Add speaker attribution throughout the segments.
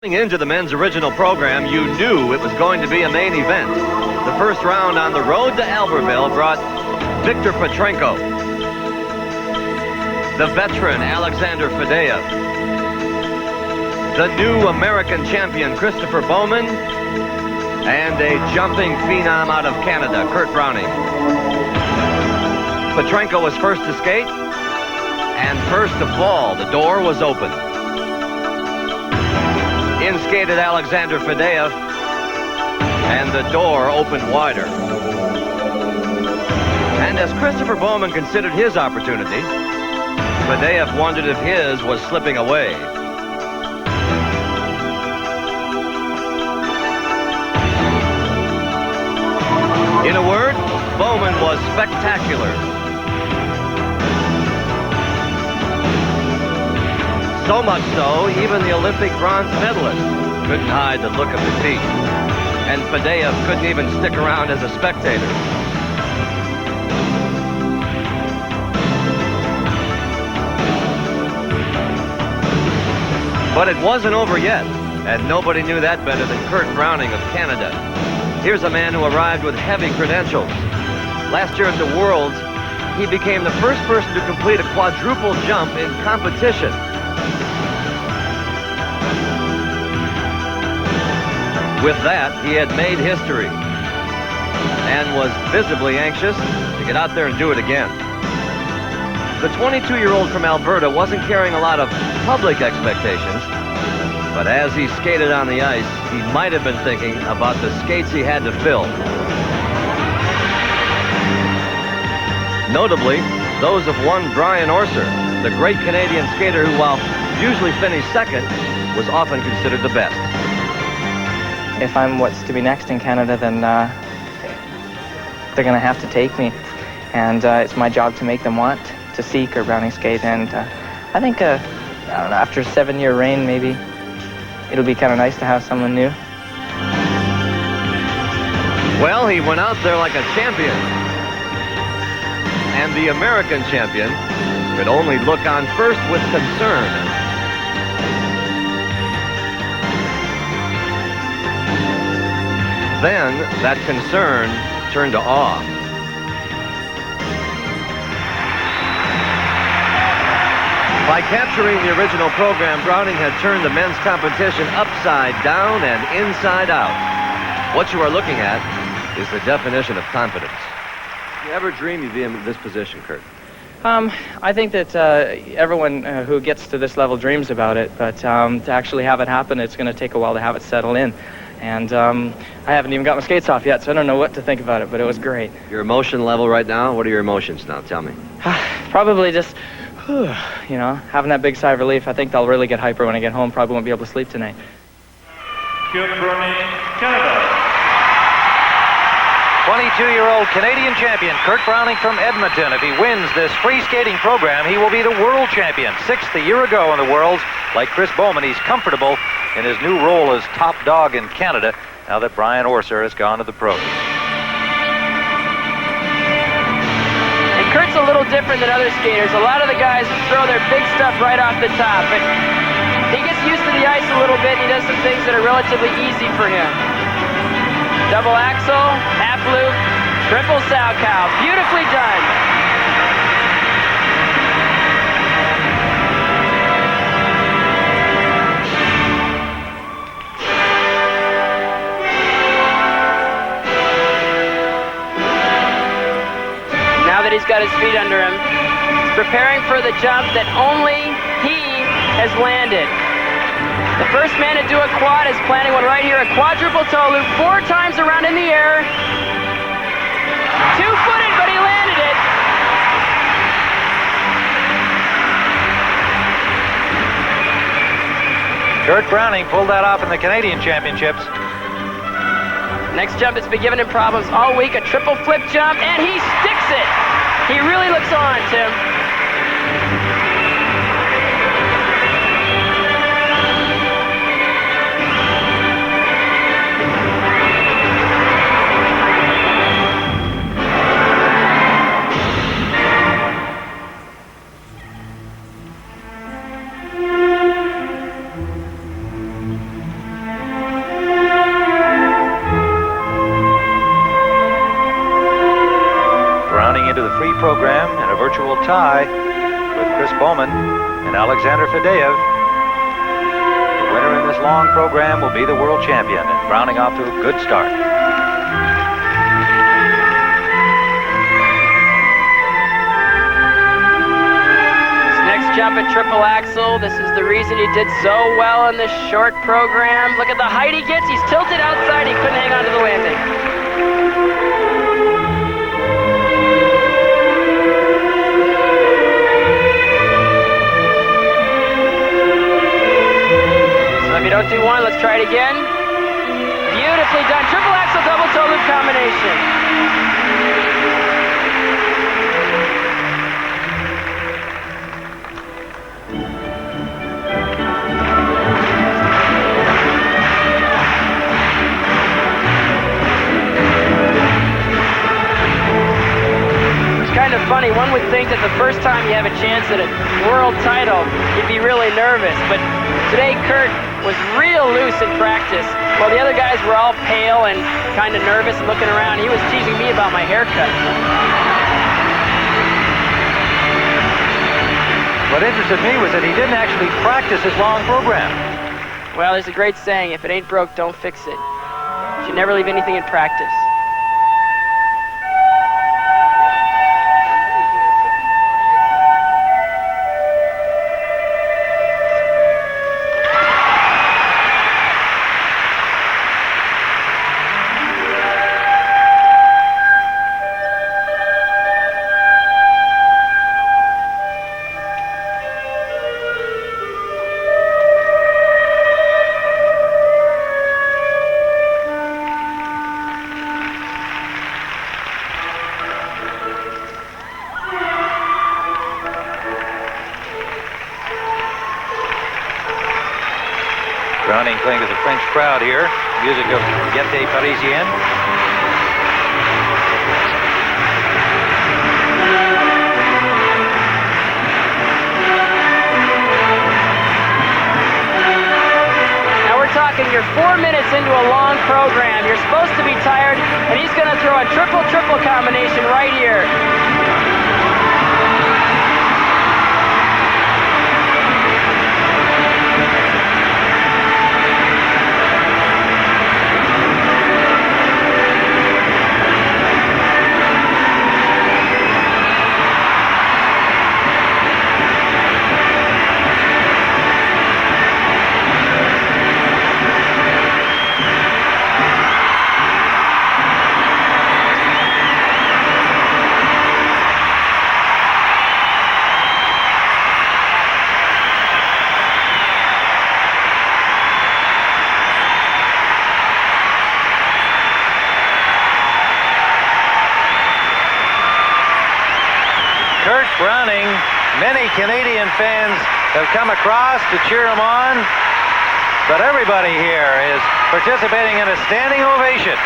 Speaker 1: Going into the men's original program, you knew it was going to be a main event. The first round on the road to Albertville brought Viktor Petrenko, the veteran Alexander Fadeev, the new American champion Christopher Bowman, and a jumping phenom out of Canada, Kurt Browning. Petrenko was first to skate and first to fall. The door was open. In skated Alexander Fadeev, and the door opened wider. And as Christopher Bowman considered his opportunity, Fadeev wondered if his was slipping away. In a word, Bowman was spectacular. So much so, even the Olympic bronze medalist couldn't hide the look of defeat. And Fadeev couldn't even stick around as a spectator. But it wasn't over yet, and nobody knew that better than Kurt Browning of Canada. Here's a man who arrived with heavy credentials. Last year at the Worlds, he became the first person to complete a quadruple jump in competition. With that, he had made history and was visibly anxious to get out there and do it again. The 22-year-old from Alberta wasn't carrying a lot of public expectations, but as he skated on the ice, he might have been thinking about the skates he had to fill. Notably, those of one Brian ORSER, the great Canadian skater who, while usually finished second, was often considered the best.
Speaker 2: If I'm what's to be next in Canada, then they're going to have to take me. And it's my job to make them want to see Kurt Browning skate. And I think, I don't know, after a 7-year reign, maybe it'll be kind of nice to have someone new.
Speaker 1: Well, he went out there like a champion. And the American champion could only look on first with concern. Then, that concern turned to awe. By capturing the original program, Browning had turned the men's competition upside down and inside out. What you are looking at is the definition of confidence. Did you ever dream you'd be in this position, Kurt?
Speaker 2: I think that everyone who gets to this level dreams about it, but to actually have it happen, it's going to take a while to have it settle in. And I haven't even got my skates off yet, so I don't know what to think about it, but it was great.
Speaker 1: Your emotion level right now? What are your emotions now? Tell me.
Speaker 2: Probably just, you know, having that big sigh of relief. I think I'll really get hyper when I get home. Probably won't be able to sleep tonight.
Speaker 3: Kurt Browning, Canada.
Speaker 4: 22-year-old Canadian champion Kurt Browning from Edmonton. If he wins this free skating program, he will be the world champion. 6th a year ago in the Worlds. Like Chris Bowman, he's comfortable in his new role as top dog in Canada now that Brian ORSER has gone to the pros.
Speaker 5: And Kurt's a little different than other skaters. A lot of the guys throw their big stuff right off the top, but he gets used to the ice a little bit and he does some things that are relatively easy for him. Double axel, half loop, triple sow cow. Beautifully done. Now that he's got his feet under him, he's preparing for the jump that only he has landed. The first man to do a quad is planning one right here, a quadruple toe loop, 4 times around in the air. 2-footed, but he landed it.
Speaker 4: Kurt Browning pulled that off in the Canadian Championships.
Speaker 5: Next jump has been giving him problems all week, a triple flip jump, and he sticks it. He really looks on, Tim.
Speaker 4: program in a virtual tie with Chris Bowman and Alexander Fadeev. The winner in this long program will be the world champion, and Browning off to a good start.
Speaker 5: Jump at triple axel. This is the reason he did so well in this short program. Look at the height he gets. He's tilted outside. He couldn't hang on to the landing. So if you don't do one, let's try it again. Beautifully done. Triple axel double toe loop combination. Kind of funny. One would think that the first time you have a chance at a world title, you'd be really nervous. But today, Kurt was real loose in practice. While the other guys were all pale and kind of nervous and looking around, he was teasing me about my haircut.
Speaker 4: What interested me was that he didn't actually practice his long program.
Speaker 5: Well, there's a great saying, if it ain't broke, don't fix it. You should never leave anything in practice.
Speaker 4: Browning playing to the French crowd here. Music of Gaieté Parisienne.
Speaker 5: Now we're talking, you're 4 minutes into a long program. You're supposed to be tired, and he's going to throw a triple-triple combination right here.
Speaker 4: Browning, many Canadian fans have come across to cheer him on, but everybody here is participating in a standing ovation.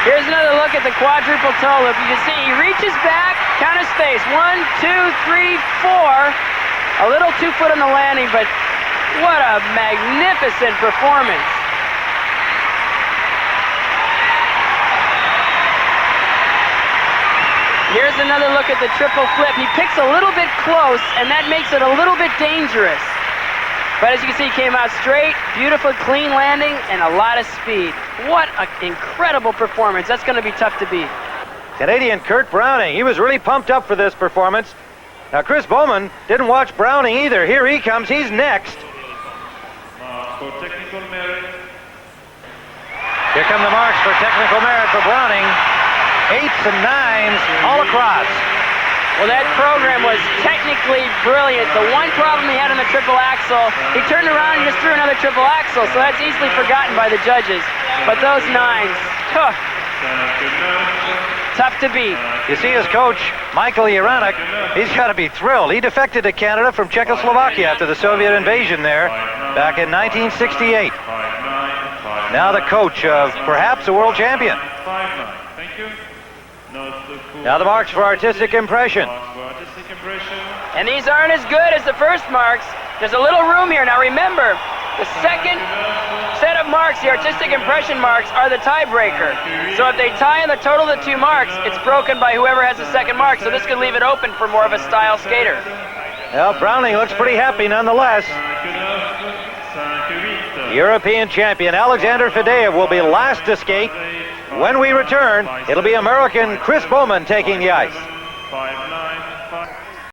Speaker 5: Here's another look at the quadruple toe loop. You can see he reaches back, count his space. 1, 2, 3, 4. A little 2 foot on the landing, but what a magnificent performance. Here's another look at the triple flip. He picks a little bit close, and that makes it a little bit dangerous. But as you can see, he came out straight, beautiful, clean landing, and a lot of speed. What an incredible performance. That's going to be tough to beat.
Speaker 4: Canadian Kurt Browning, he was really pumped up for this performance. Now, Chris Bowman didn't watch Browning either. Here he comes. He's next.
Speaker 3: For technical merit.
Speaker 4: Here come the marks for technical merit for Browning. 8s and 9s all across.
Speaker 5: Well, that program was technically brilliant. The one problem he had on the triple axel, he turned around and just threw another triple axel, so that's easily forgotten by the judges. But those 9s, tough to beat.
Speaker 4: You see his coach, Michael Jaranek, he's got to be thrilled. He defected to Canada from Czechoslovakia after the Soviet invasion there back in 1968. Now the coach of perhaps a world champion.
Speaker 3: Thank you.
Speaker 4: Now the marks for artistic impression.
Speaker 5: And these aren't as good as the first marks. There's a little room here. Now remember, The second set of marks, the artistic impression marks, are the tiebreaker. So if they tie in the total of the 2 marks, it's broken by whoever has the second mark. So this could leave it open for more of a style skater.
Speaker 4: Well, Browning looks pretty happy nonetheless. European champion Alexander Fadeev will be last to skate. When we return, it'll be American Chris Bowman taking the ice.
Speaker 3: 5-9.